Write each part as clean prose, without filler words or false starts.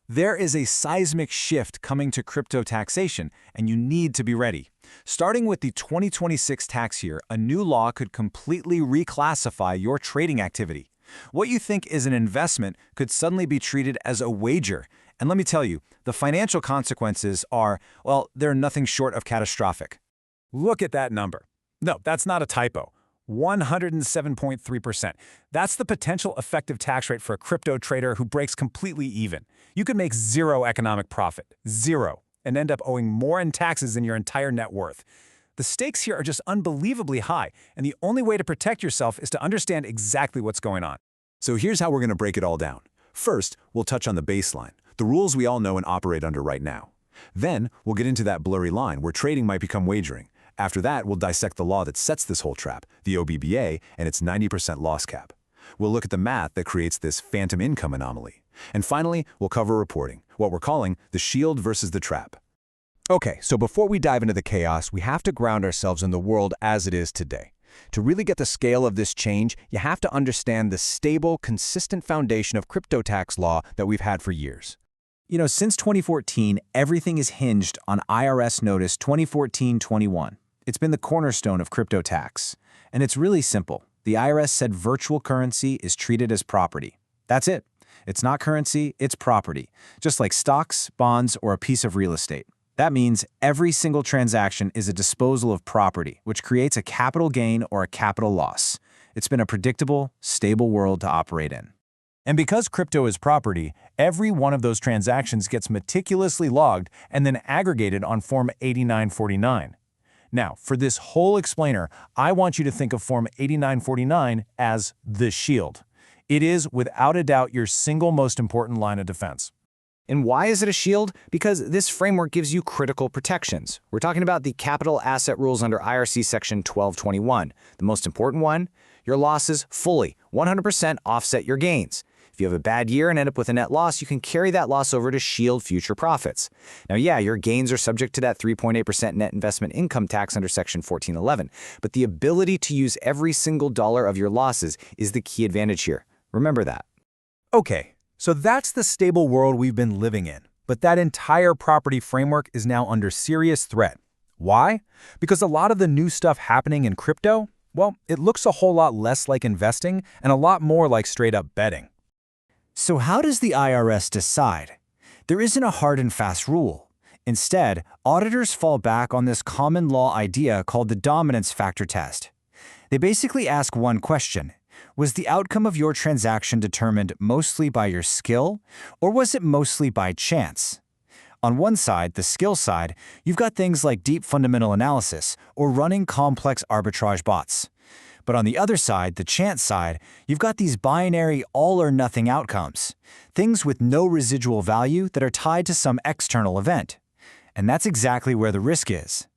There is a seismic shift coming to crypto taxation, and you need to be ready. Starting with the 2026 tax year, a new law could completely reclassify your trading activity. What you think is an investment could suddenly be treated as a wager. And let me tell you, the financial consequences are, well, they're nothing short of catastrophic. Look at that number. No, that's not a typo. 107.3%. That's the potential effective tax rate for a crypto trader who breaks completely even. You could make zero economic profit, zero, and end up owing more in taxes than your entire net worth. The stakes here are just unbelievably high, and the only way to protect yourself is to understand exactly what's going on. So here's how we're going to break it all down. First, we'll touch on the baseline, the rules we all know and operate under right now. Then, we'll get into that blurry line where trading might become wagering. After that, we'll dissect the law that sets this whole trap, the OBBA, and its 90% loss cap. We'll look at the math that creates this phantom income anomaly. And finally, we'll cover reporting, what we're calling the shield versus the trap. Okay, so before we dive into the chaos, we have to ground ourselves in the world as it is today. To really get the scale of this change, you have to understand the stable, consistent foundation of crypto tax law that we've had for years. You know, since 2014, everything is hinged on IRS Notice 2014-21. It's been the cornerstone of crypto tax. And it's really simple. The IRS said virtual currency is treated as property. That's it. It's not currency, it's property. Just like stocks, bonds, or a piece of real estate. That means every single transaction is a disposal of property, which creates a capital gain or a capital loss. It's been a predictable, stable world to operate in. And because crypto is property, every one of those transactions gets meticulously logged and then aggregated on Form 8949. Now, for this whole explainer, I want you to think of Form 8949 as the shield. It is, without a doubt, your single most important line of defense. And why is it a shield? Because this framework gives you critical protections. We're talking about the capital asset rules under IRC Section 1221. The most important one, your losses fully, 100% offset your gains. If you have a bad year and end up with a net loss, you can carry that loss over to shield future profits. Now, yeah, your gains are subject to that 3.8% net investment income tax under Section 1411, but the ability to use every single dollar of your losses is the key advantage here. Remember that. Okay, so that's the stable world we've been living in, but that entire property framework is now under serious threat. Why? Because a lot of the new stuff happening in crypto, well, it looks a whole lot less like investing and a lot more like straight-up betting. So how does the IRS decide? There isn't a hard and fast rule. Instead, auditors fall back on this common law idea called the dominance factor test. They basically ask one question. Was the outcome of your transaction determined mostly by your skill, or was it mostly by chance? On one side, the skill side, you've got things like deep fundamental analysis or running complex arbitrage bots. But on the other side, the chance side, you've got these binary all-or-nothing outcomes, things with no residual value that are tied to some external event. And that's exactly where the risk is.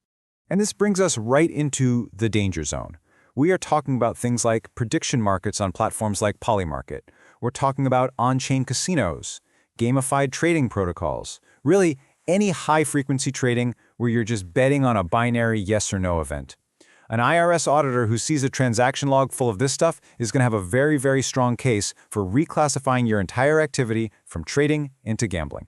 And this brings us right into the danger zone. We are talking about things like prediction markets on platforms like Polymarket. We're talking about on-chain casinos, gamified trading protocols, really any high-frequency trading where you're just betting on a binary yes or no event. An IRS auditor who sees a transaction log full of this stuff is going to have a very, very strong case for reclassifying your entire activity from trading into gambling.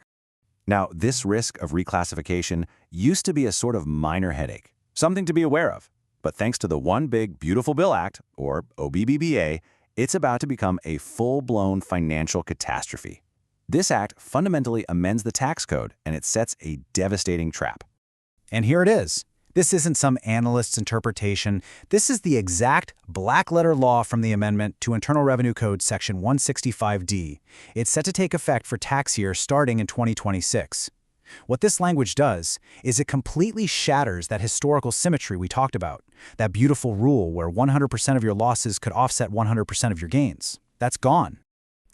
Now, this risk of reclassification used to be a sort of minor headache, something to be aware of. But thanks to the One Big Beautiful Bill Act, or OBBA, it's about to become a full-blown financial catastrophe. This act fundamentally amends the tax code, and it sets a devastating trap. And here it is. This isn't some analyst's interpretation. This is the exact black-letter law from the amendment to Internal Revenue Code Section 165D. It's set to take effect for tax year starting in 2026. What this language does is it completely shatters that historical symmetry we talked about, that beautiful rule where 100% of your losses could offset 100% of your gains. That's gone.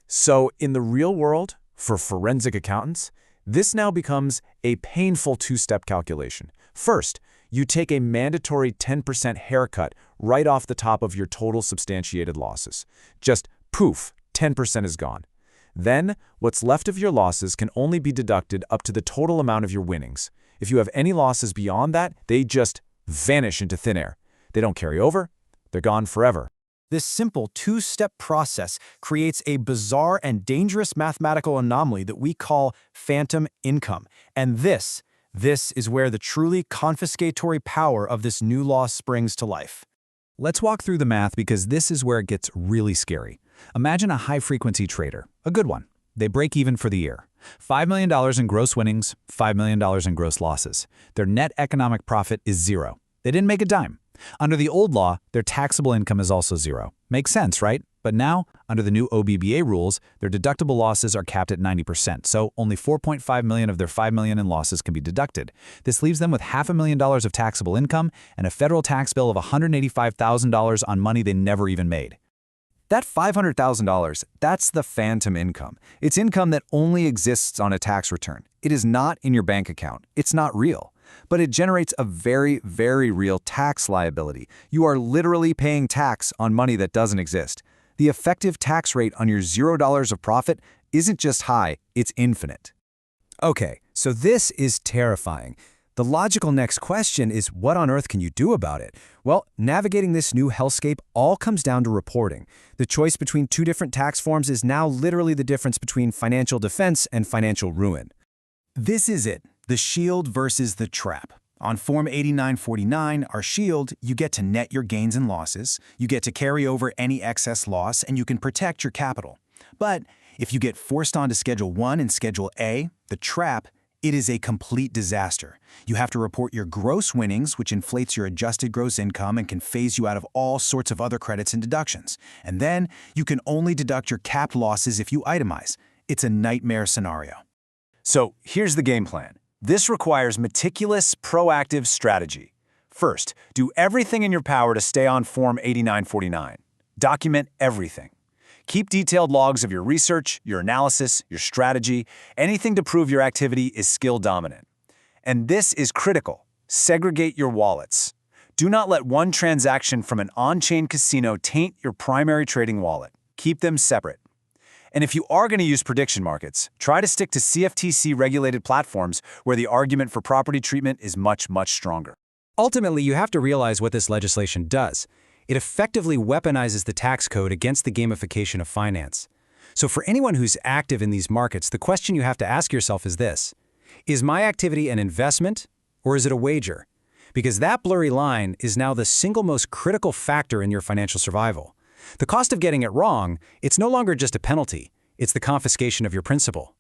So in the real world, for forensic accountants, this now becomes a painful two-step calculation. First, you take a mandatory 10% haircut right off the top of your total substantiated losses. Just poof, 10% is gone. Then, what's left of your losses can only be deducted up to the total amount of your winnings. If you have any losses beyond that, they just vanish into thin air. They don't carry over, they're gone forever. This simple two-step process creates a bizarre and dangerous mathematical anomaly that we call phantom income. And this is where the truly confiscatory power of this new law springs to life. Let's walk through the math because this is where it gets really scary. Imagine a high-frequency trader, a good one. They break even for the year. $5 million in gross winnings, $5 million in gross losses. Their net economic profit is zero. They didn't make a dime. Under the old law, their taxable income is also zero. Makes sense, right? But now, under the new OBBA rules, their deductible losses are capped at 90%, so only $4.5 million of their $5 million in losses can be deducted. This leaves them with $500,000 of taxable income and a federal tax bill of $185,000 on money they never even made. That $500,000, that's the phantom income. It's income that only exists on a tax return. It is not in your bank account. It's not real. But it generates a very, very real tax liability. You are literally paying tax on money that doesn't exist. The effective tax rate on your $0 of profit isn't just high, it's infinite. Okay, so this is terrifying. The logical next question is, what on earth can you do about it? Well, navigating this new hellscape all comes down to reporting. The choice between two different tax forms is now literally the difference between financial defense and financial ruin. This is it, the shield versus the trap. On Form 8949, our shield, you get to net your gains and losses, you get to carry over any excess loss, and you can protect your capital. But if you get forced onto Schedule 1 and Schedule A, the trap, it is a complete disaster. You have to report your gross winnings, which inflates your adjusted gross income and can phase you out of all sorts of other credits and deductions. And then you can only deduct your capped losses if you itemize. It's a nightmare scenario. So here's the game plan. This requires meticulous, proactive strategy. First, do everything in your power to stay on Form 8949. Document everything. Keep detailed logs of your research, your analysis, your strategy. Anything to prove your activity is skill dominant. And this is critical. Segregate your wallets. Do not let one transaction from an on-chain casino taint your primary trading wallet. Keep them separate. And if you are going to use prediction markets, try to stick to CFTC-regulated platforms where the argument for property treatment is much, much stronger. Ultimately, you have to realize what this legislation does. It effectively weaponizes the tax code against the gamification of finance. So for anyone who's active in these markets, the question you have to ask yourself is this: is my activity an investment or is it a wager? Because that blurry line is now the single most critical factor in your financial survival. The cost of getting it wrong, it's no longer just a penalty, it's the confiscation of your principal.